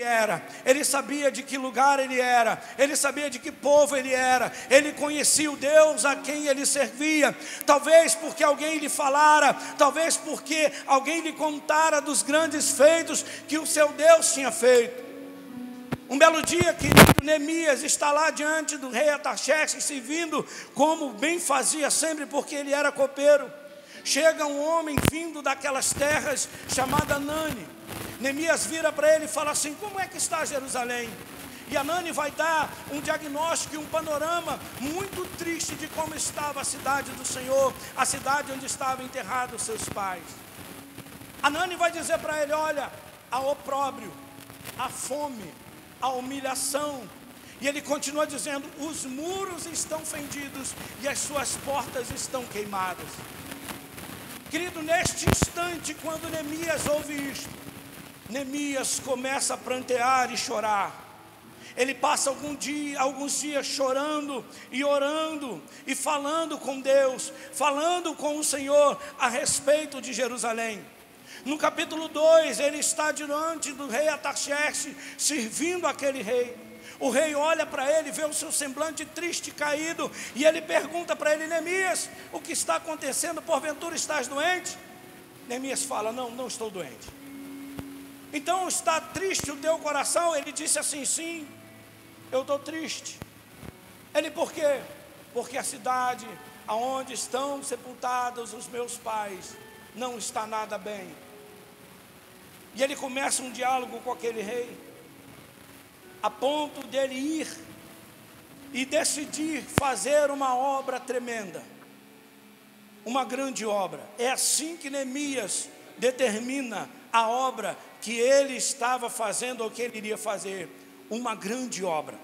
era, ele sabia de que lugar ele era, ele sabia de que povo ele era, ele conhecia o Deus a quem ele servia. Talvez porque alguém lhe falara, talvez porque alguém lhe contara dos grandes feitos que o seu Deus tinha feito. Um belo dia, querido, Neemias está lá diante do rei Artaxerxes, servindo como bem fazia sempre, porque ele era copeiro. Chega um homem vindo daquelas terras, chamado Hanani. Neemias vira para ele e fala assim: como é que está Jerusalém? E Hanani vai dar um diagnóstico e um panorama muito triste de como estava a cidade do Senhor, a cidade onde estavam enterrados seus pais. Hanani vai dizer para ele: olha, a opróbrio, a fome, a humilhação. E ele continua dizendo: os muros estão fendidos e as suas portas estão queimadas. Querido, neste instante, quando Neemias ouve isto, Neemias começa a prantear e chorar. Ele passa alguns dias chorando e orando e falando com Deus, falando com o Senhor a respeito de Jerusalém. No capítulo 2, ele está diante do rei Artaxerxes, servindo aquele rei. O rei olha para ele, vê o seu semblante triste, caído, e ele pergunta para ele: Neemias, o que está acontecendo? Porventura estás doente? Neemias fala: não estou doente. Então está triste o teu coração? Ele disse assim: sim, eu estou triste. Ele: por quê? Porque a cidade aonde estão sepultados os meus pais não está nada bem. E ele começa um diálogo com aquele rei, a ponto dele ir e decidir fazer uma obra tremenda, uma grande obra. É assim que Neemias determina a obra que ele estava fazendo, ou que ele iria fazer, uma grande obra.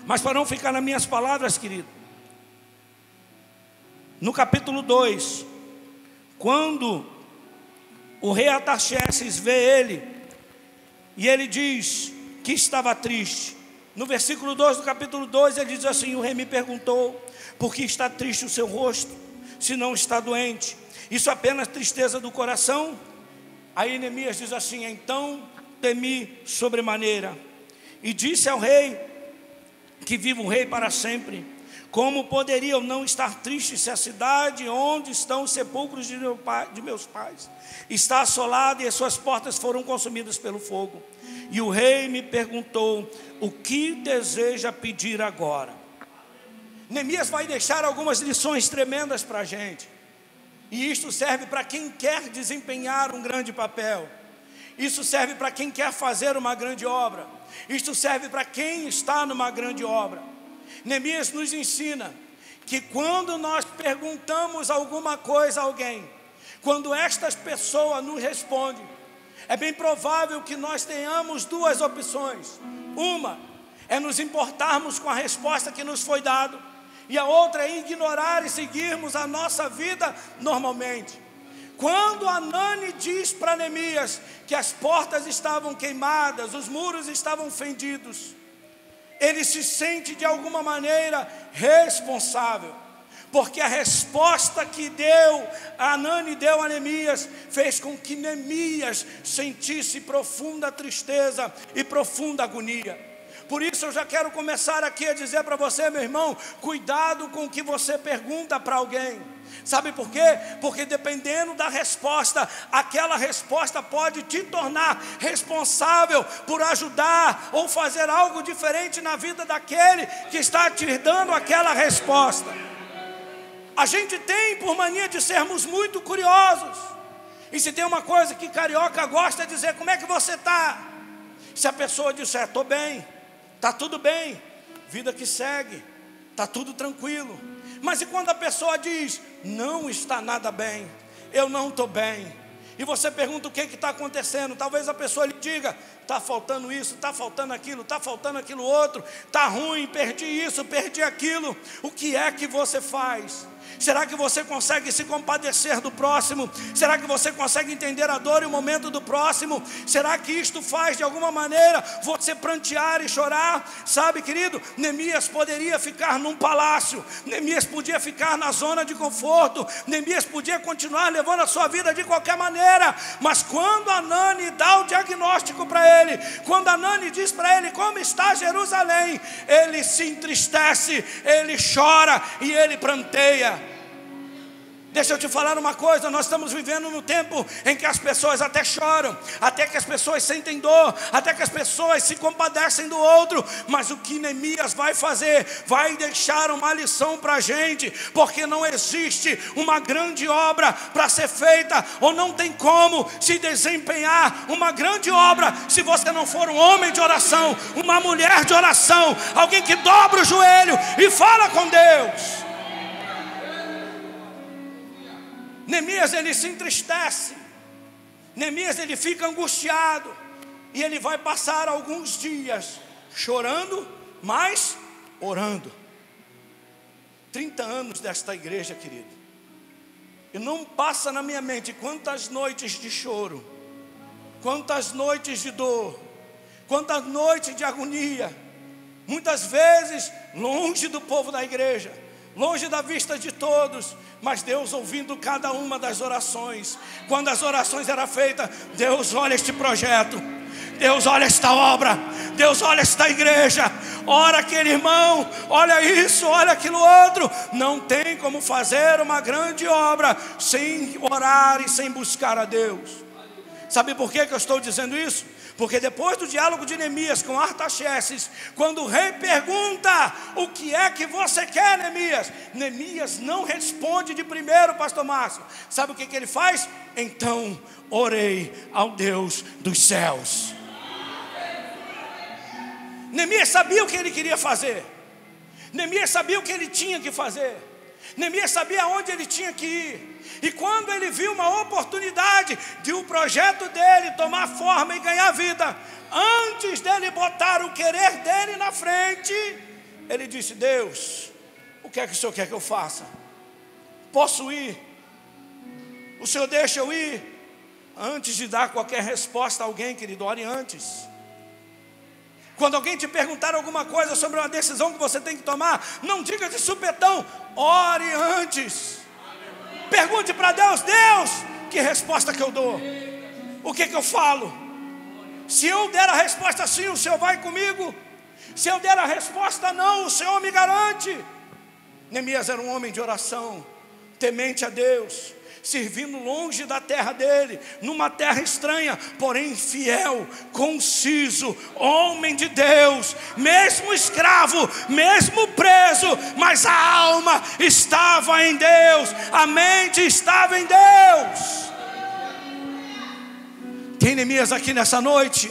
Mas para não ficar nas minhas palavras, querido, no capítulo 2, quando o rei Artaxerxes vê ele, e ele diz que estava triste. No versículo 2 do capítulo 2, ele diz assim: o rei me perguntou: por que está triste o seu rosto, se não está doente? Isso é apenas tristeza do coração? Aí Neemias diz assim: então temi sobremaneira, e disse ao rei, que vive o rei para sempre: como poderia eu não estar triste se a cidade onde estão os sepulcros de meus pais está assolada e as suas portas foram consumidas pelo fogo? E o rei me perguntou: o que deseja pedir agora? Neemias vai deixar algumas lições tremendas para a gente. E isto serve para quem quer desempenhar um grande papel. Isso serve para quem quer fazer uma grande obra. Isto serve para quem está numa grande obra. Neemias nos ensina que quando nós perguntamos alguma coisa a alguém, quando estas pessoas nos respondem, é bem provável que nós tenhamos duas opções. Uma é nos importarmos com a resposta que nos foi dada, e a outra é ignorar e seguirmos a nossa vida normalmente. Quando Hanani diz para Neemias que as portas estavam queimadas, os muros estavam fendidos, ele se sente de alguma maneira responsável, porque a resposta que Hanani deu a Neemias fez com que Neemias sentisse profunda tristeza e profunda agonia. Por isso eu já quero começar aqui a dizer para você, meu irmão, cuidado com o que você pergunta para alguém. Sabe por quê? Porque dependendo da resposta, aquela resposta pode te tornar responsável por ajudar ou fazer algo diferente na vida daquele que está te dando aquela resposta. A gente tem por mania de sermos muito curiosos. E se tem uma coisa que carioca gosta é dizer: como é que você está? Se a pessoa disser: estou bem, está tudo bem, vida que segue, está tudo tranquilo. Mas e quando a pessoa diz: não está nada bem, eu não estou bem, e você pergunta o que está acontecendo, talvez a pessoa lhe diga: está faltando isso, está faltando aquilo, está faltando aquilo outro, está ruim, perdi isso, perdi aquilo. O que é que você faz? Será que você consegue se compadecer do próximo? Será que você consegue entender a dor e o momento do próximo? Será que isto faz de alguma maneira você prantear e chorar? Sabe, querido, Neemias poderia ficar num palácio, Neemias podia ficar na zona de conforto, Neemias podia continuar levando a sua vida de qualquer maneira. Mas quando Hanani dá o diagnóstico para ele. Quando Anani diz para ele como está Jerusalém, ele se entristece, ele chora e ele pranteia. Deixa eu te falar uma coisa, nós estamos vivendo num tempo em que as pessoas até choram, até que as pessoas sentem dor, até que as pessoas se compadecem do outro, mas o que Neemias vai fazer? Vai deixar uma lição para a gente, porque não existe uma grande obra para ser feita, ou não tem como se desempenhar uma grande obra, se você não for um homem de oração, uma mulher de oração, alguém que dobra o joelho e fala com Deus. Neemias, ele se entristece, Neemias, ele fica angustiado, e ele vai passar alguns dias chorando, mas orando. 30 anos desta igreja, querido, e não passa na minha mente quantas noites de choro, quantas noites de dor, quantas noites de agonia, muitas vezes longe do povo da igreja, longe da vista de todos, mas Deus ouvindo cada uma das orações. Quando as orações eram feitas, Deus olha este projeto, Deus olha esta obra, Deus olha esta igreja, ora aquele irmão, olha isso, olha aquilo outro. Não tem como fazer uma grande obra sem orar e sem buscar a Deus. Sabe por que eu estou dizendo isso? Porque depois do diálogo de Neemias com Artaxerxes, quando o rei pergunta: o que é que você quer, Neemias? Neemias não responde de primeiro, pastor Márcio. Sabe o que ele faz? Então orei ao Deus dos céus. Neemias sabia o que ele queria fazer, Neemias sabia o que ele tinha que fazer, Neemias sabia onde ele tinha que ir. E quando ele viu uma oportunidade de o projeto dele tomar forma e ganhar vida, antes dele botar o querer dele na frente, ele disse: Deus, o que é que o Senhor quer que eu faça? Posso ir? O Senhor deixa eu ir? Antes de dar qualquer resposta a alguém, querido, ore antes. Quando alguém te perguntar alguma coisa sobre uma decisão que você tem que tomar, não diga de supetão, ore antes. Pergunte para Deus: Deus, que resposta que eu dou? O que eu falo? Se eu der a resposta sim, o Senhor vai comigo. Se eu der a resposta não, o Senhor me garante. Neemias era um homem de oração, temente a Deus, servindo longe da terra dele, numa terra estranha, porém fiel, conciso, homem de Deus, mesmo escravo, mesmo preso, mas a alma estava em Deus, a mente estava em Deus. Tem Neemias aqui nessa noite?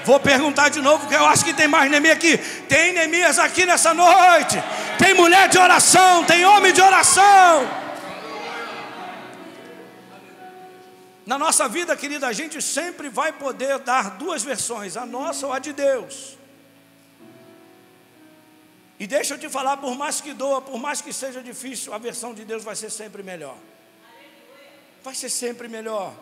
Vou perguntar de novo, porque eu acho que tem mais Neemias aqui. Tem Neemias aqui nessa noite? Tem mulher de oração, tem homem de oração. Na nossa vida, querida, a gente sempre vai poder dar duas versões, a nossa ou a de Deus. E deixa eu te falar, por mais que doa, por mais que seja difícil, a versão de Deus vai ser sempre melhor. Vai ser sempre melhor.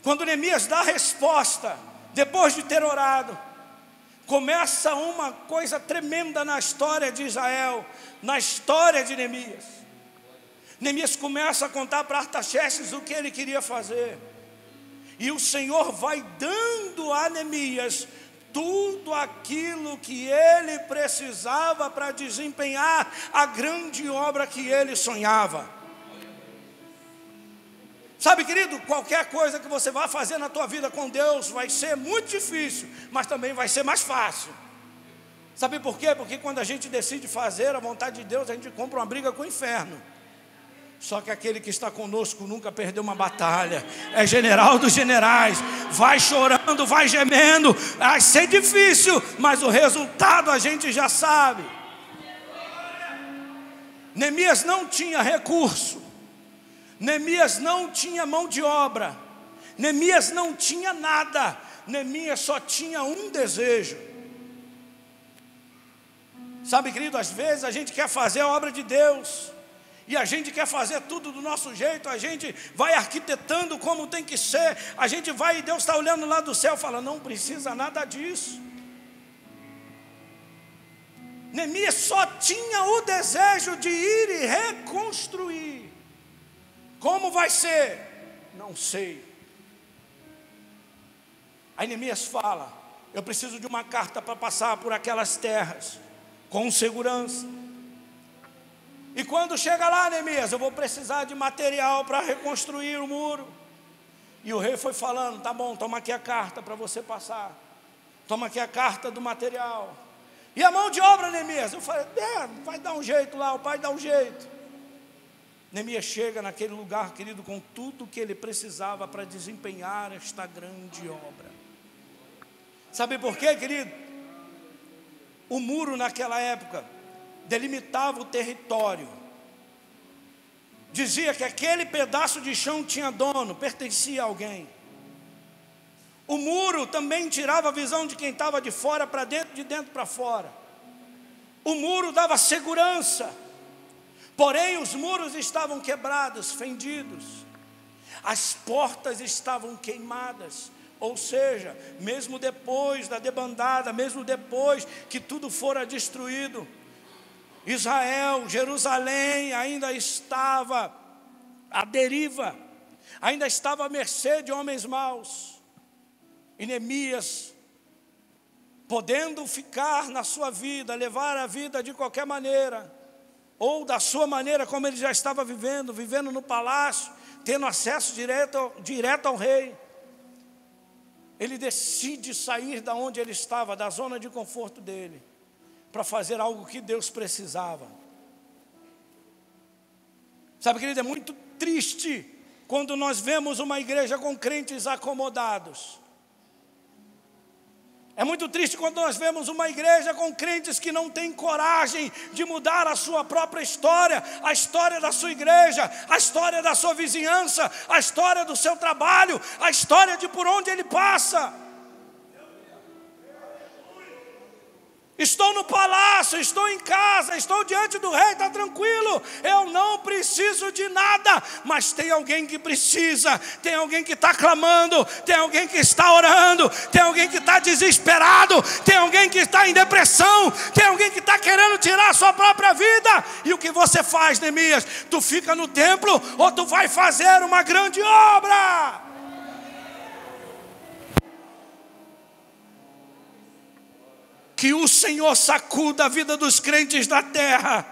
Quando Neemias dá a resposta, depois de ter orado, começa uma coisa tremenda na história de Israel, na história de Neemias. Neemias começa a contar para Artaxerxes o que ele queria fazer, e o Senhor vai dando a Neemias tudo aquilo que ele precisava para desempenhar a grande obra que ele sonhava. Sabe, querido, qualquer coisa que você vá fazer na tua vida com Deus vai ser muito difícil, mas também vai ser mais fácil. Sabe por quê? Porque quando a gente decide fazer a vontade de Deus, a gente compra uma briga com o inferno. Só que aquele que está conosco nunca perdeu uma batalha, é general dos generais, vai chorando, vai gemendo, vai ser difícil, mas o resultado a gente já sabe. Neemias não tinha recurso, Neemias não tinha mão de obra, Neemias não tinha nada, Neemias só tinha um desejo. Sabe, querido, às vezes a gente quer fazer a obra de Deus, e a gente quer fazer tudo do nosso jeito, a gente vai arquitetando como tem que ser, a gente vai e Deus está olhando lá do céu e fala: não precisa nada disso. Neemias só tinha o desejo de ir e reconstruir. Como vai ser? Não sei. Aí Neemias fala: eu preciso de uma carta para passar por aquelas terras com segurança. E quando chega lá, Neemias, eu vou precisar de material para reconstruir o muro. E o rei foi falando: tá bom, toma aqui a carta para você passar. Toma aqui a carta do material. E a mão de obra, Neemias? Eu falei: vai dar um jeito lá, o pai dá um jeito. Neemias chega naquele lugar, querido, com tudo que ele precisava para desempenhar esta grande obra. Sabe por quê, querido? O muro naquela época delimitava o território. Dizia que aquele pedaço de chão tinha dono, pertencia a alguém. O muro também tirava a visão de quem estava de fora para dentro, de dentro para fora. O muro dava segurança. Porém, os muros estavam quebrados, fendidos. As portas estavam queimadas. Ou seja, mesmo depois da debandada, mesmo depois que tudo fora destruído, Israel, Jerusalém ainda estava à deriva, ainda estava à mercê de homens maus. E Neemias, podendo ficar na sua vida, levar a vida de qualquer maneira, ou da sua maneira como ele já estava vivendo no palácio, tendo acesso direto ao rei, ele decide sair da onde ele estava, da zona de conforto dele, para fazer algo que Deus precisava. Sabe, querido, é muito triste quando nós vemos uma igreja com crentes acomodados. É muito triste quando nós vemos uma igreja com crentes que não têm coragem de mudar a sua própria história, a história da sua igreja, a história da sua vizinhança, a história do seu trabalho, a história de por onde ele passa. Estou no palácio, estou em casa, estou diante do rei, está tranquilo, eu não preciso de nada. Mas tem alguém que precisa, tem alguém que está clamando, tem alguém que está orando, tem alguém que está desesperado, tem alguém que está em depressão, tem alguém que está querendo tirar a sua própria vida. E o que você faz, Neemias? Tu fica no templo ou tu vai fazer uma grande obra? Que o Senhor sacuda a vida dos crentes da terra.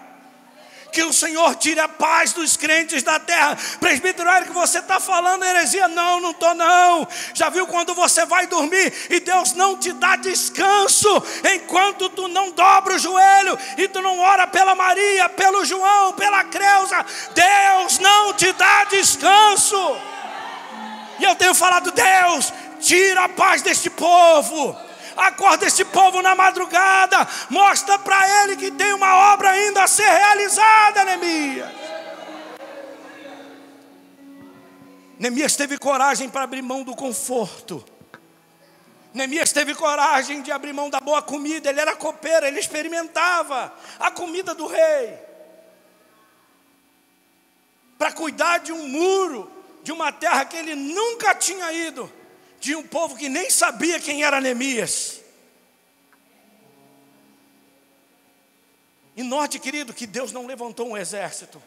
Que o Senhor tire a paz dos crentes da terra. Presbítero Érico, você está falando heresia? Não, não estou não. Já viu quando você vai dormir e Deus não te dá descanso enquanto tu não dobra o joelho e tu não ora pela Maria, pelo João, pela Creuza? Deus não te dá descanso. E eu tenho falado: Deus, tira a paz deste povo. Acorda esse povo na madrugada. Mostra para ele que tem uma obra ainda a ser realizada, Neemias. Neemias teve coragem para abrir mão do conforto. Neemias teve coragem de abrir mão da boa comida. Ele era copeiro, ele experimentava a comida do rei, para cuidar de um muro, de uma terra que ele nunca tinha ido, de um povo que nem sabia quem era Neemias. E note, querido, que Deus não levantou um exército.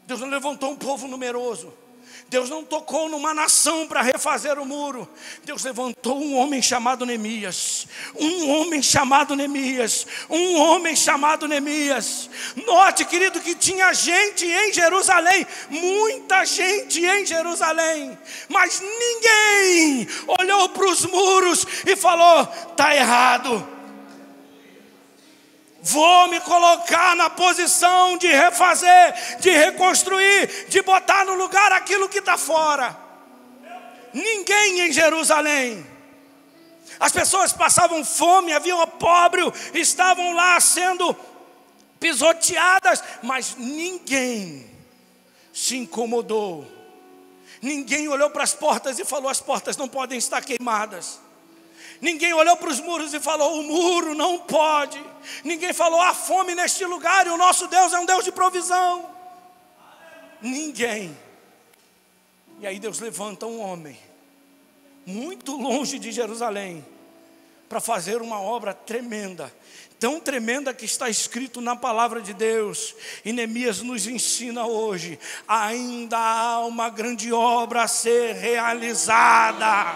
Deus não levantou um povo numeroso. Deus não tocou numa nação para refazer o muro. Deus levantou um homem chamado Neemias. Um homem chamado Neemias. Um homem chamado Neemias. Note, querido, que tinha gente em Jerusalém. Muita gente em Jerusalém. Mas ninguém olhou para os muros e falou: está errado. Vou me colocar na posição de refazer, de reconstruir, de botar no lugar aquilo que está fora. Ninguém em Jerusalém. As pessoas passavam fome, havia opróbrio, estavam lá sendo pisoteadas, mas ninguém se incomodou. Ninguém olhou para as portas e falou: as portas não podem estar queimadas. Ninguém olhou para os muros e falou: o muro não pode. Ninguém falou: há fome neste lugar e o nosso Deus é um Deus de provisão. Ninguém. E aí Deus levanta um homem muito longe de Jerusalém para fazer uma obra tremenda. Tão tremenda que está escrito na palavra de Deus. E Neemias nos ensina hoje: ainda há uma grande obra a ser realizada.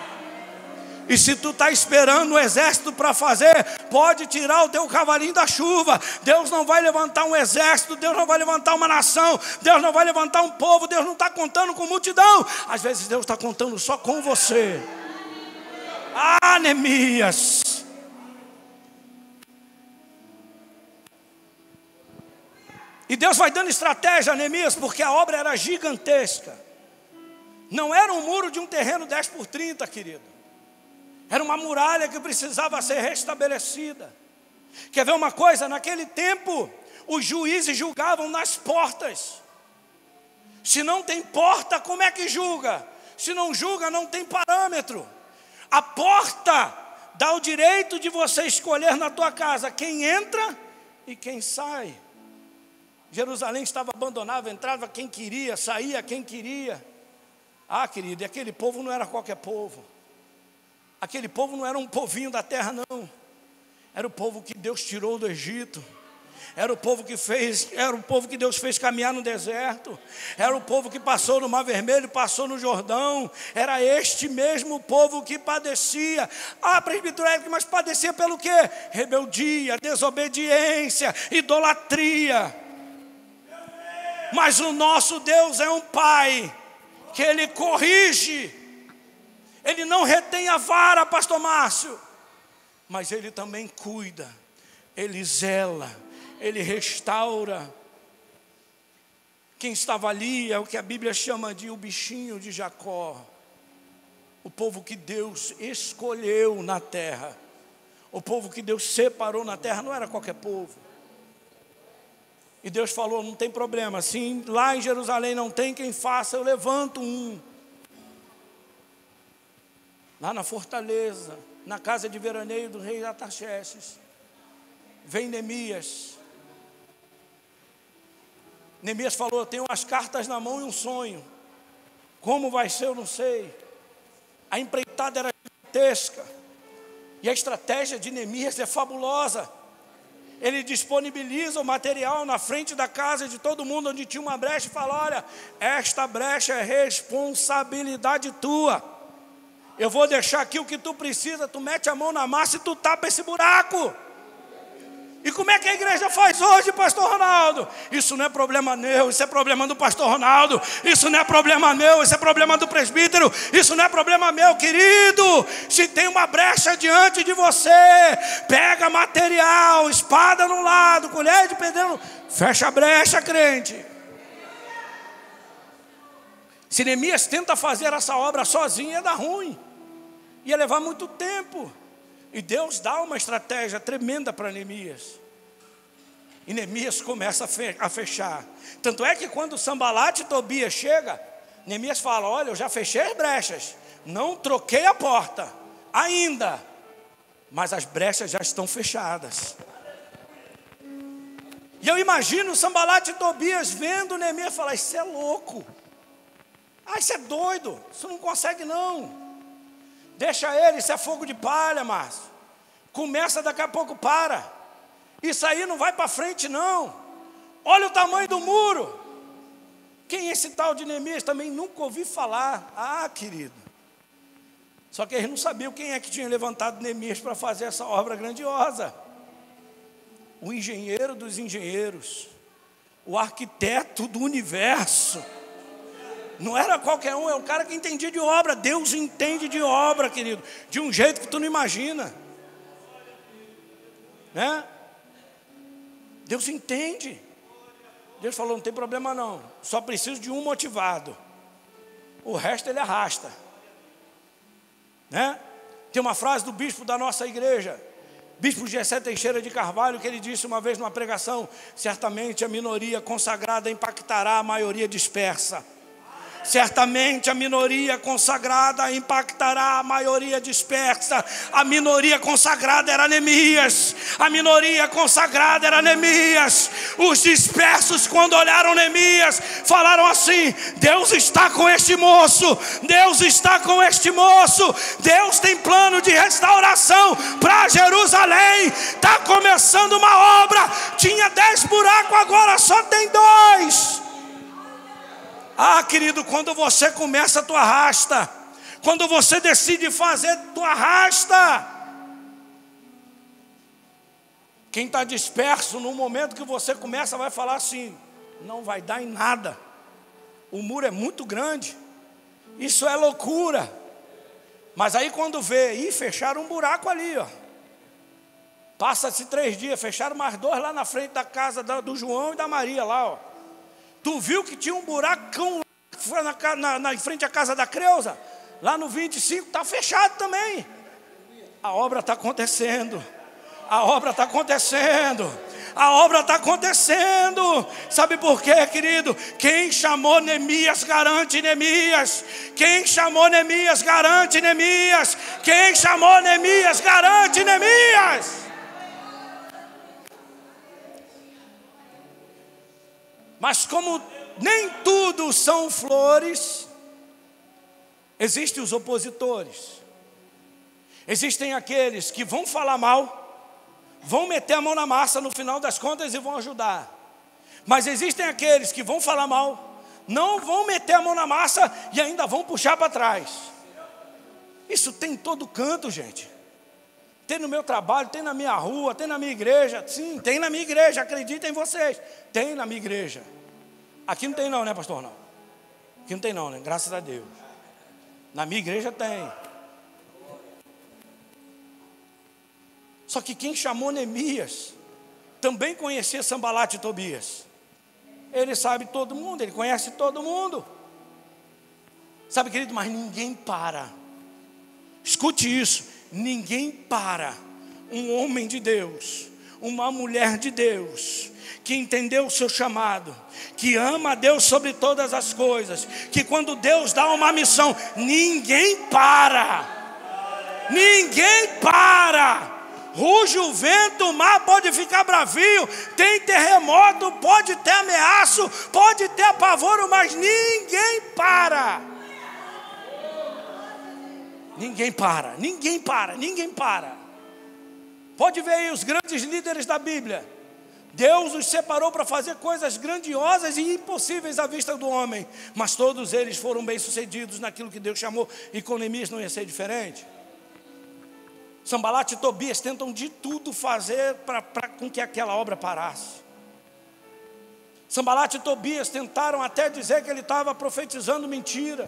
E se tu está esperando o exército para fazer, pode tirar o teu cavalinho da chuva. Deus não vai levantar um exército, Deus não vai levantar uma nação, Deus não vai levantar um povo, Deus não está contando com multidão. Às vezes Deus está contando só com você. Ah, Neemias! E Deus vai dando estratégia a Neemias, porque a obra era gigantesca. Não era um muro de um terreno 10 por 30, querido. Era uma muralha que precisava ser restabelecida. Quer ver uma coisa? Naquele tempo, os juízes julgavam nas portas. Se não tem porta, como é que julga? Se não julga, não tem parâmetro. A porta dá o direito de você escolher na tua casa quem entra e quem sai. Jerusalém estava abandonada, entrava quem queria, saía quem queria. Ah, querido, e aquele povo não era qualquer povo. Aquele povo não era um povinho da terra, não. Era o povo que Deus tirou do Egito. Era o povo que Deus fez caminhar no deserto. Era o povo que passou no Mar Vermelho, passou no Jordão. Era este mesmo povo que padecia. Ah, presbítero Érico, mas padecia pelo quê? Rebeldia, desobediência, idolatria. Mas o nosso Deus é um Pai que Ele corrige. Ele não retém a vara, pastor Márcio, mas Ele também cuida. Ele zela, Ele restaura. Quem estava ali é o que a Bíblia chama de o bichinho de Jacó. O povo que Deus escolheu na terra. O povo que Deus separou na terra, não era qualquer povo. E Deus falou, não tem problema, assim, lá em Jerusalém não tem quem faça, eu levanto um. Lá na fortaleza, na casa de veraneio do rei Artaxerxes, vem Neemias. Neemias falou, eu tenho umas cartas na mão e um sonho. Como vai ser, eu não sei. A empreitada era gigantesca. E a estratégia de Neemias é fabulosa. Ele disponibiliza o material na frente da casa de todo mundo, onde tinha uma brecha, e fala, olha, esta brecha é responsabilidade tua. Eu vou deixar aqui o que tu precisa, tu mete a mão na massa e tu tapa esse buraco. E como é que a igreja faz hoje, pastor Ronaldo? Isso não é problema meu, isso é problema do pastor Ronaldo. Isso não é problema meu, isso é problema do presbítero. Isso não é problema meu, querido. Se tem uma brecha diante de você, pega material, espada no lado, colher de pedreiro, fecha a brecha, crente. Se Neemias tenta fazer essa obra sozinho, ia dar ruim. Ia levar muito tempo. E Deus dá uma estratégia tremenda para Neemias. E Neemias começa a fechar. Tanto é que quando Sambalate e Tobias chegam, Neemias fala, olha, eu já fechei as brechas. Não troquei a porta ainda. Mas as brechas já estão fechadas. E eu imagino Sambalate e Tobias vendo Neemias falar, isso é louco. Ah, isso é doido. Isso não consegue não. Deixa ele, isso é fogo de palha, Márcio. Começa, daqui a pouco para. Isso aí não vai para frente, não. Olha o tamanho do muro. Quem é esse tal de Neemias? Também nunca ouvi falar. Ah, querido. Só que eles não sabiam quem é que tinha levantado Neemias para fazer essa obra grandiosa. O engenheiro dos engenheiros. O arquiteto do universo. Não era qualquer um, é um cara que entendia de obra. Deus entende de obra, querido, de um jeito que tu não imagina, né? Deus entende. Deus falou, não tem problema não, só preciso de um motivado. O resto ele arrasta, né? Tem uma frase do bispo da nossa igreja, bispo Gessé Teixeira de Carvalho, que ele disse uma vez numa pregação, certamente a minoria consagrada impactará a maioria dispersa. Certamente a minoria consagrada impactará a maioria dispersa. A minoria consagrada era Neemias. A minoria consagrada era Neemias. Os dispersos, quando olharam Neemias, falaram assim: Deus está com este moço. Deus está com este moço. Deus tem plano de restauração para Jerusalém. Está começando uma obra. Tinha 10 buracos, agora só tem 2. Ah, querido, quando você começa, tu arrasta. Quando você decide fazer, tu arrasta. Quem está disperso, no momento que você começa, vai falar assim: não vai dar em nada. O muro é muito grande. Isso é loucura. Mas aí quando vê, fecharam um buraco ali, ó. Passa-se 3 dias, fecharam mais 2 lá na frente da casa do João e da Maria lá, ó. Tu viu que tinha um buracão lá em frente à casa da Creuza? Lá no 25 está fechado também. A obra está acontecendo. A obra está acontecendo. A obra está acontecendo. Sabe por quê, querido? Quem chamou Neemias garante Neemias. Quem chamou Neemias garante Neemias. Quem chamou Neemias garante Neemias. Mas como nem tudo são flores, existem os opositores. Existem aqueles que vão falar mal, vão meter a mão na massa no final das contas e vão ajudar. Mas existem aqueles que vão falar mal, não vão meter a mão na massa e ainda vão puxar para trás. Isso tem em todo canto, gente. Tem no meu trabalho, tem na minha rua, tem na minha igreja. Sim, tem na minha igreja, acreditem em vocês. Tem na minha igreja. Aqui não tem não, né, pastor? Não. Aqui não tem não, né? Graças a Deus. Na minha igreja tem. Só que quem chamou Neemias também conhecia Sanbalat e Tobias. Ele sabe todo mundo, ele conhece todo mundo. Sabe, querido, mas ninguém para. Escute isso. Ninguém para um homem de Deus, uma mulher de Deus, que entendeu o seu chamado, que ama a Deus sobre todas as coisas, que quando Deus dá uma missão, ninguém para. Ninguém para. Ruge o vento, o mar pode ficar bravio, tem terremoto, pode ter ameaço, pode ter apavoro, mas ninguém para. Ninguém para, ninguém para, ninguém para. Pode ver aí os grandes líderes da Bíblia. Deus os separou para fazer coisas grandiosas e impossíveis à vista do homem. Mas todos eles foram bem-sucedidos naquilo que Deus chamou. E com Neemias não ia ser diferente. Sanbalat e Tobias tentam de tudo fazer para com que aquela obra parasse. Sanbalat e Tobias tentaram até dizer que ele estava profetizando mentira.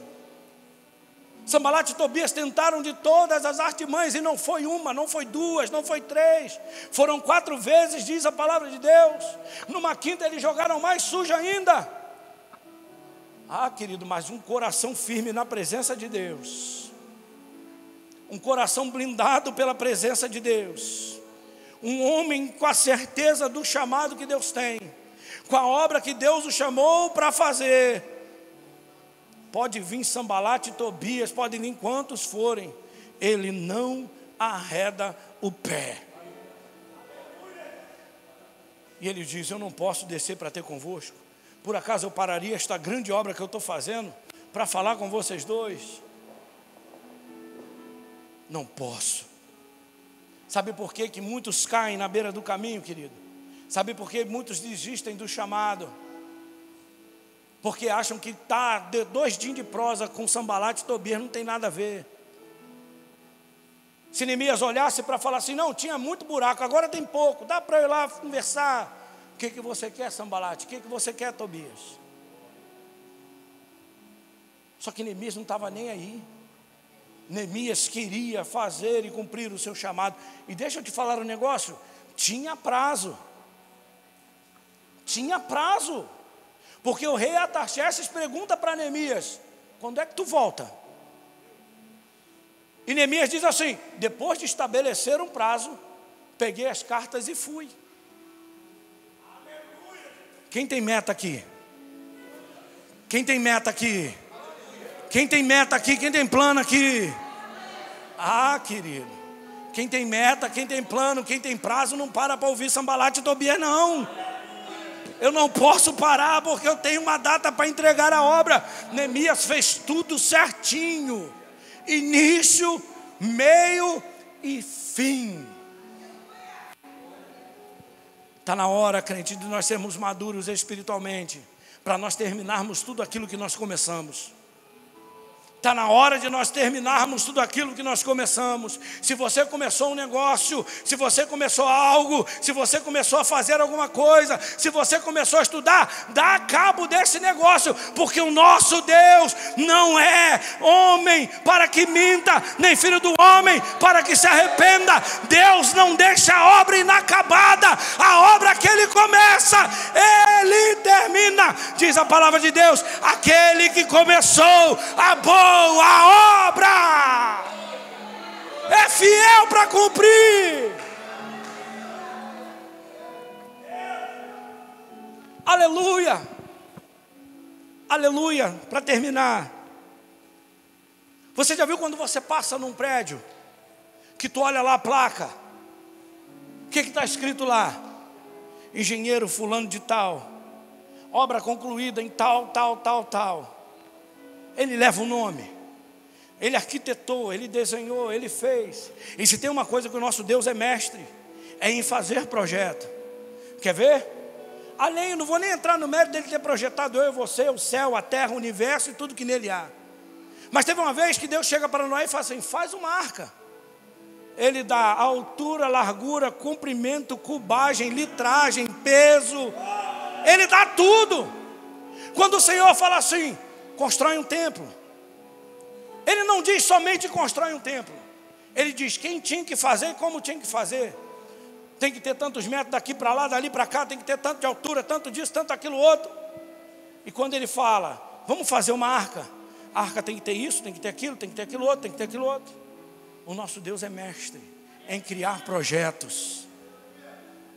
Sanbalat e Tobias tentaram de todas as artimanhas, e não foi uma, não foi 2, não foi 3, foram 4 vezes, diz a palavra de Deus. Numa quinta eles jogaram mais sujo ainda. Ah, querido, mas um coração firme na presença de Deus, um coração blindado pela presença de Deus, um homem com a certeza do chamado que Deus tem, com a obra que Deus o chamou para fazer. Pode vir Sanbalat e Tobias, pode vir quantos forem, ele não arreda o pé. E ele diz: eu não posso descer para ter convosco. Por acaso eu pararia esta grande obra que eu estou fazendo para falar com vocês dois? Não posso. Sabe por que muitos caem na beira do caminho, querido? Sabe por que muitos desistem do chamado? Porque acham que tá 2 dias de prosa com Sanbalat e Tobias não tem nada a ver. Se Neemias olhasse para falar assim: não, tinha muito buraco, agora tem pouco, dá para eu ir lá conversar. O que você quer, Sanbalat? O que você quer, Tobias? Só que Neemias não estava nem aí. Neemias queria fazer e cumprir o seu chamado. E deixa eu te falar um negócio: tinha prazo. Tinha prazo. Porque o rei Artaxerxes pergunta para Neemias: quando é que tu volta? E Neemias diz assim: depois de estabelecer um prazo, peguei as cartas e fui. Quem tem meta aqui? Quem tem meta aqui? Quem tem meta aqui? Quem tem plano aqui? Ah, querido, quem tem meta, quem tem plano, quem tem prazo, não para ouvir Sambalat e Tobias, não. Eu não posso parar porque eu tenho uma data para entregar a obra. Neemias fez tudo certinho. Início, meio e fim. Está na hora, crente, de nós sermos maduros espiritualmente, para nós terminarmos tudo aquilo que nós começamos. Está na hora de nós terminarmos tudo aquilo que nós começamos. Se você começou um negócio, se você começou algo, se você começou a fazer alguma coisa, se você começou a estudar, dá cabo desse negócio, porque o nosso Deus não é homem para que minta, nem filho do homem para que se arrependa. Deus não deixa a obra inacabada. A obra que Ele começa, Ele termina. Diz a palavra de Deus: aquele que começou a boa obra é fiel para cumprir. Aleluia. Aleluia. Para terminar, você já viu quando você passa num prédio que tu olha lá a placa, o que está escrito lá? Engenheiro fulano de tal, obra concluída em tal. Ele leva o nome, ele arquitetou, ele desenhou, ele fez. E se tem uma coisa que o nosso Deus é mestre, é em fazer projeto. Quer ver? Além, eu não vou nem entrar no mérito dele ter projetado eu e você, o céu, a terra, o universo e tudo que nele há. Mas teve uma vez que Deus chega para Noé e fala assim: faz uma arca. Ele dá altura, largura, comprimento, cubagem, litragem, peso. Ele dá tudo. Quando o Senhor fala assim: constrói um templo, Ele não diz somente constrói um templo. Ele diz quem tinha que fazer e como tinha que fazer. Tem que ter tantos metros daqui para lá, dali para cá, tem que ter tanto de altura, tanto disso, tanto aquilo outro. E quando ele fala, vamos fazer uma arca, a arca tem que ter isso, tem que ter aquilo, tem que ter aquilo outro, tem que ter aquilo outro. O nosso Deus é mestre em criar projetos.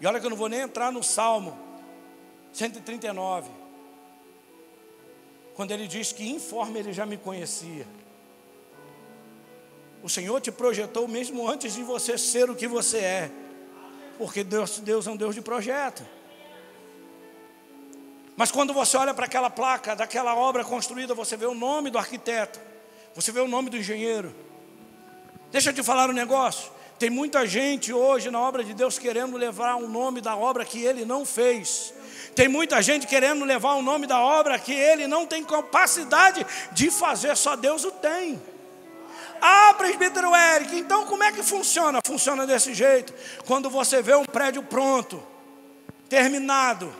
E olha que eu não vou nem entrar no Salmo 139, quando ele diz que informe ele já me conhecia. O Senhor te projetou mesmo antes de você ser o que você é, porque Deus é um Deus de projeto. Mas quando você olha para aquela placa, daquela obra construída, você vê o nome do arquiteto, você vê o nome do engenheiro. Deixa eu te falar um negócio. Tem muita gente hoje na obra de Deus querendo levar o nome da obra que Ele não fez. Tem muita gente querendo levar o nome da obra que Ele não tem capacidade de fazer, só Deus o tem. Ah, presbítero Eric, então como é que funciona? Funciona desse jeito. Quando você vê um prédio pronto, terminado,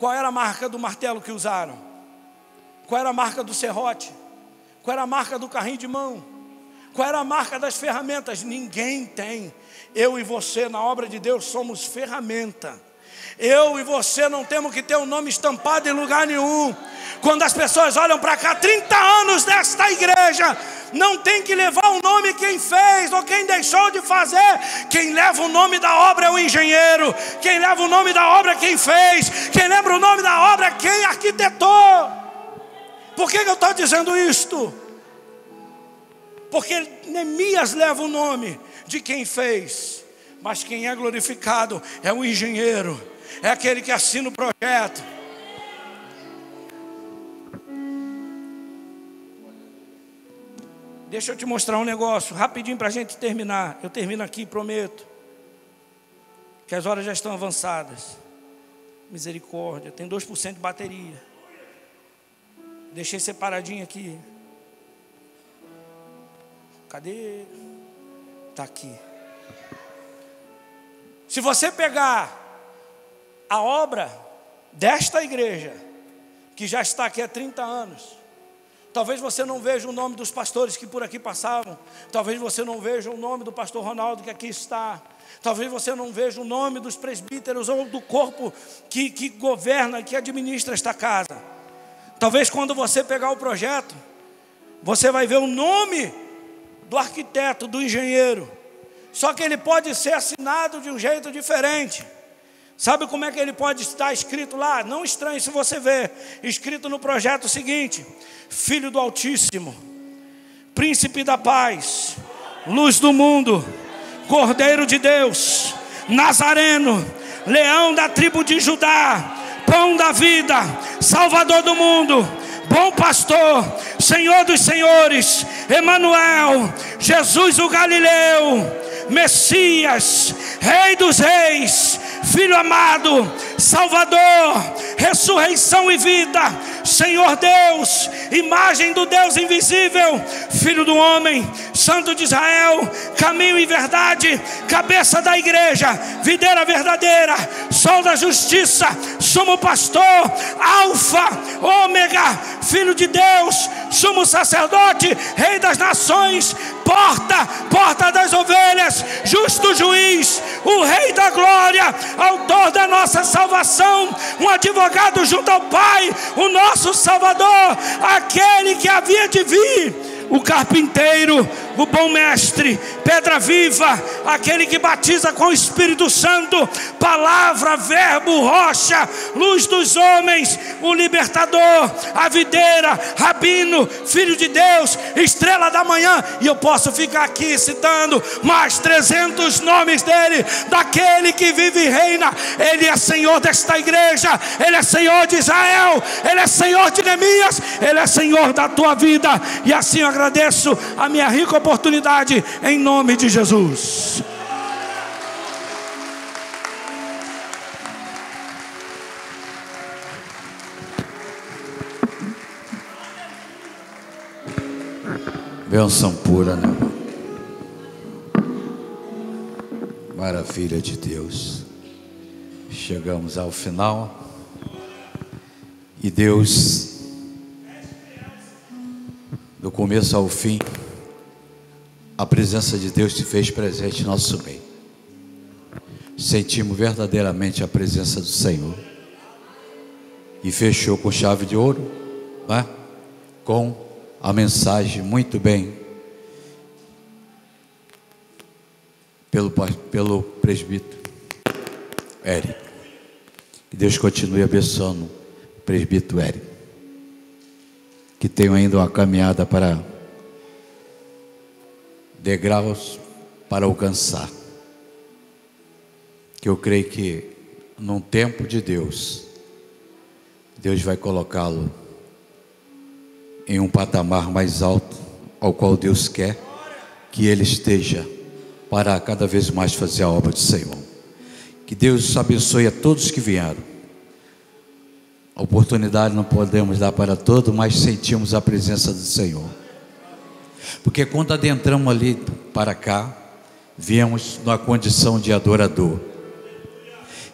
qual era a marca do martelo que usaram? Qual era a marca do serrote? Qual era a marca do carrinho de mão? Qual era a marca das ferramentas? Ninguém tem. Eu e você na obra de Deus somos ferramenta. Eu e você não temos que ter o nome estampado em lugar nenhum. Quando as pessoas olham para cá, 30 anos desta igreja, não tem que levar o nome quem fez ou quem deixou de fazer. Quem leva o nome da obra é o engenheiro. Quem leva o nome da obra é quem fez. Quem lembra o nome da obra é quem arquitetou. Por que eu estou dizendo isto? Porque Neemias leva o nome de quem fez, mas quem é glorificado é o engenheiro, é aquele que assina o projeto. Deixa eu te mostrar um negócio, rapidinho para a gente terminar. Eu termino aqui, prometo, que as horas já estão avançadas. Misericórdia, tem 2% de bateria. Deixei separadinho aqui. Cadê? Está aqui. Se você pegar a obra desta igreja, que já está aqui há 30 anos, talvez você não veja o nome dos pastores que por aqui passavam, talvez você não veja o nome do pastor Ronaldo que aqui está, talvez você não veja o nome dos presbíteros ou do corpo que governa, que administra esta casa. Talvez quando você pegar o projeto, você vai ver o nome do arquiteto, do engenheiro, só que ele pode ser assinado de um jeito diferente. Sabe como é que ele pode estar escrito lá? Não estranhe se você ver, escrito no projeto seguinte: Filho do Altíssimo, Príncipe da Paz, Luz do Mundo, Cordeiro de Deus, Nazareno, Leão da tribo de Judá, Pão da vida, Salvador do mundo, Bom Pastor, Senhor dos senhores, Emanuel, Jesus o Galileu, Messias, Rei dos reis, Filho amado, Salvador, ressurreição e vida, Senhor Deus, imagem do Deus invisível, Filho do homem, Santo de Israel, caminho e verdade, cabeça da igreja, videira verdadeira, sol da justiça, sumo pastor, alfa, ômega, Filho de Deus, sumo sacerdote, Rei das nações, porta das ovelhas, justo juiz, o Rei da glória, autor da nossa salvação, um advogado junto ao Pai, o nosso Salvador, aquele que havia de vir, o carpinteiro, o bom mestre, pedra viva, aquele que batiza com o Espírito Santo, palavra, verbo, rocha, luz dos homens, o libertador, a videira, rabino, filho de Deus, estrela da manhã. E eu posso ficar aqui citando mais 300 nomes dele, daquele que vive e reina. Ele é Senhor desta igreja, ele é Senhor de Israel, ele é Senhor de Neemias, ele é Senhor da tua vida. E assim eu agradeço a minha rica oportunidade em nome de Jesus. Bênção pura, né? Maravilha de Deus. Chegamos ao final e Deus, do começo ao fim, a presença de Deus se fez presente em nosso meio. Sentimos verdadeiramente a presença do Senhor e fechou com chave de ouro, né? Com a mensagem muito bem pelo presbítero Érico. Que Deus continue abençoando o presbítero Érico, que tenho ainda uma caminhada para degraus para alcançar, que eu creio que num tempo de Deus, Deus vai colocá-lo em um patamar mais alto, ao qual Deus quer que ele esteja, para cada vez mais fazer a obra do Senhor. Que Deus abençoe a todos que vieram. A oportunidade não podemos dar para todos, mas sentimos a presença do Senhor, porque quando adentramos ali para cá, viemos na condição de adorador,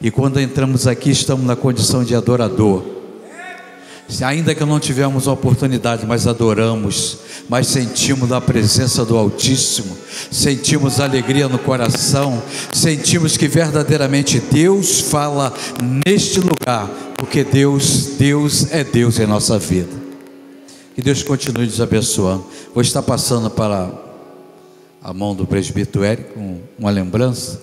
e quando entramos aqui, estamos na condição de adorador. Ainda que não tivemos a oportunidade, mas adoramos, mas sentimos a presença do Altíssimo, sentimos alegria no coração, sentimos que verdadeiramente Deus fala neste lugar, porque Deus é Deus em nossa vida. Que Deus continue nos abençoando. Vou estar passando para a mão do presbítero Érico uma lembrança.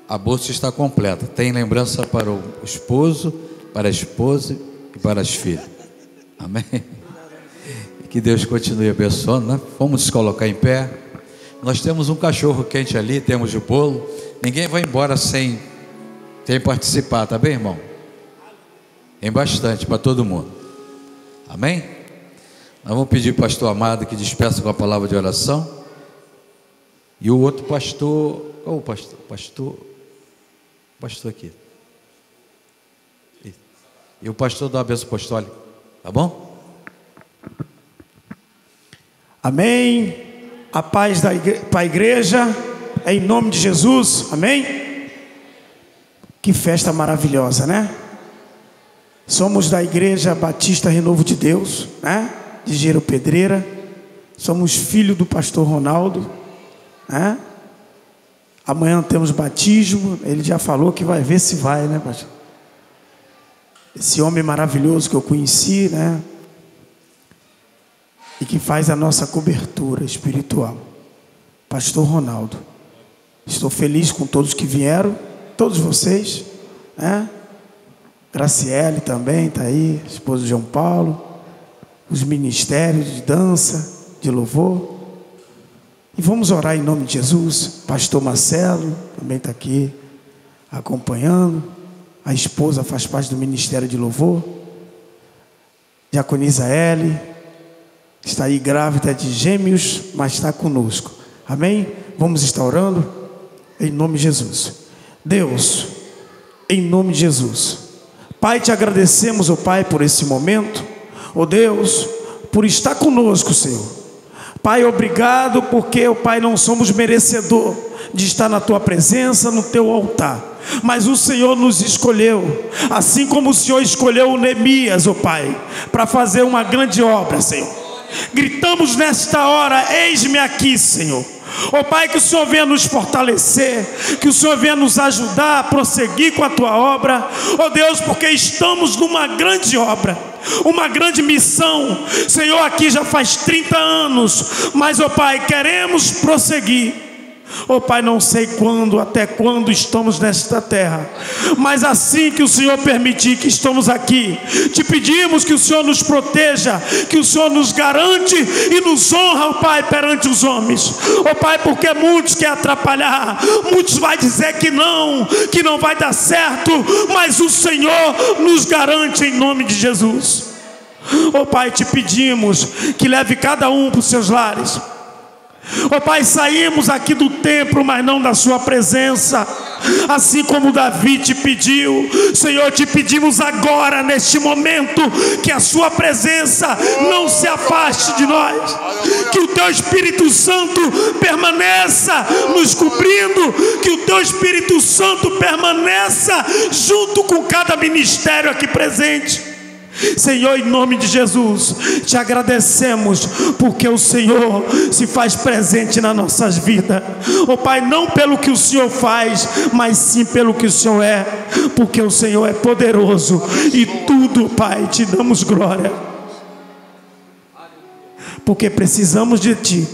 A bolsa está completa, tem lembrança para o esposo, para a esposa e para as filhas. Amém? Que Deus continue abençoando, né? Vamos nos colocar em pé. Nós temos um cachorro quente ali, temos o bolo. Ninguém vai embora sem participar, tá bem, irmão? Tem bastante para todo mundo. Amém? Nós vamos pedir ao pastor Amado que despeça com a palavra de oração. E o outro pastor, qual o pastor? Pastor aqui. E o pastor da bênção apostólica, tá bom? Amém. A paz para a igreja, em nome de Jesus, amém. Que festa maravilhosa, né? Somos da Igreja Batista Renovo de Deus, né? De Gero Pedreira. Somos filho do pastor Ronaldo, né? Amanhã temos batismo. Ele já falou que vai ver se vai, né, pastor? Esse homem maravilhoso que eu conheci, né? E que faz a nossa cobertura espiritual, pastor Ronaldo. Estou feliz com todos que vieram, todos vocês, né? Graciele também está aí, esposo de João Paulo, os ministérios de dança, de louvor. E vamos orar em nome de Jesus. Pastor Marcelo também está aqui acompanhando. A esposa faz parte do ministério de louvor. Diaconisa Eli está aí grávida de gêmeos, mas está conosco. Amém? Vamos estar orando em nome de Jesus. Deus, em nome de Jesus, Pai, te agradecemos, ó Pai, por esse momento, ó Deus, por estar conosco, Senhor. Pai, obrigado, porque, ó Pai, não somos merecedor de estar na Tua presença, no Teu altar, mas o Senhor nos escolheu, assim como o Senhor escolheu o Neemias, ó Pai, para fazer uma grande obra, Senhor. Gritamos nesta hora: eis-me aqui, Senhor. Ó Pai, que o Senhor venha nos fortalecer, que o Senhor venha nos ajudar a prosseguir com a Tua obra, ó Deus, porque estamos numa grande obra, uma grande missão, Senhor. Aqui já faz 30 anos, mas, ó Pai, queremos prosseguir. Ó Pai, não sei quando, até quando estamos nesta terra, mas assim que o Senhor permitir que estamos aqui, te pedimos que o Senhor nos proteja, que o Senhor nos garante e nos honra, ó Pai, perante os homens. Ó Pai, porque muitos querem atrapalhar, muitos vai dizer que não vai dar certo, mas o Senhor nos garante em nome de Jesus. Ó Pai, te pedimos que leve cada um para os seus lares. Ó Pai, saímos aqui do templo, mas não da sua presença, assim como Davi te pediu. Senhor, te pedimos agora, neste momento, que a sua presença não se afaste de nós, que o Teu Espírito Santo permaneça nos cobrindo, que o Teu Espírito Santo permaneça junto com cada ministério aqui presente. Senhor, em nome de Jesus, te agradecemos, porque o Senhor se faz presente nas nossas vidas. Ó Pai, não pelo que o Senhor faz, mas sim pelo que o Senhor é, porque o Senhor é poderoso, e tudo, Pai, te damos glória, porque precisamos de Ti.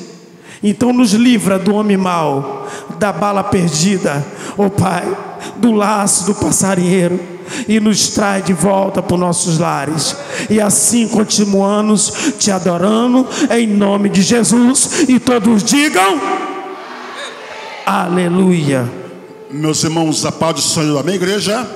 Então nos livra do homem mau, da bala perdida, ó Pai, do laço do passarinheiro, e nos traz de volta para os nossos lares. E assim continuamos te adorando em nome de Jesus. E todos digam aleluia. Meus irmãos, a paz do Senhor, amém, igreja?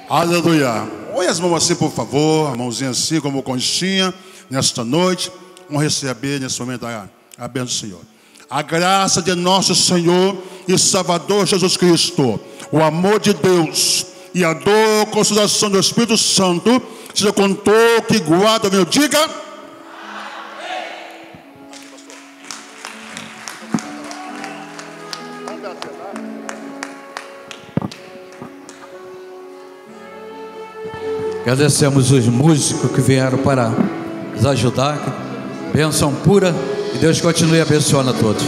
Aleluia. Oi, as mãos assim, por favor, a mãozinha assim, como conchinha, nesta noite. Vamos receber nesse momento a bênção do Senhor. A graça de nosso Senhor e Salvador Jesus Cristo, o amor de Deus e a dor, consolação do Espírito Santo seja com todo que guarda, meu, diga amém. Agradecemos os músicos que vieram para nos ajudar. Bênção pura, e Deus continue abençoando a todos.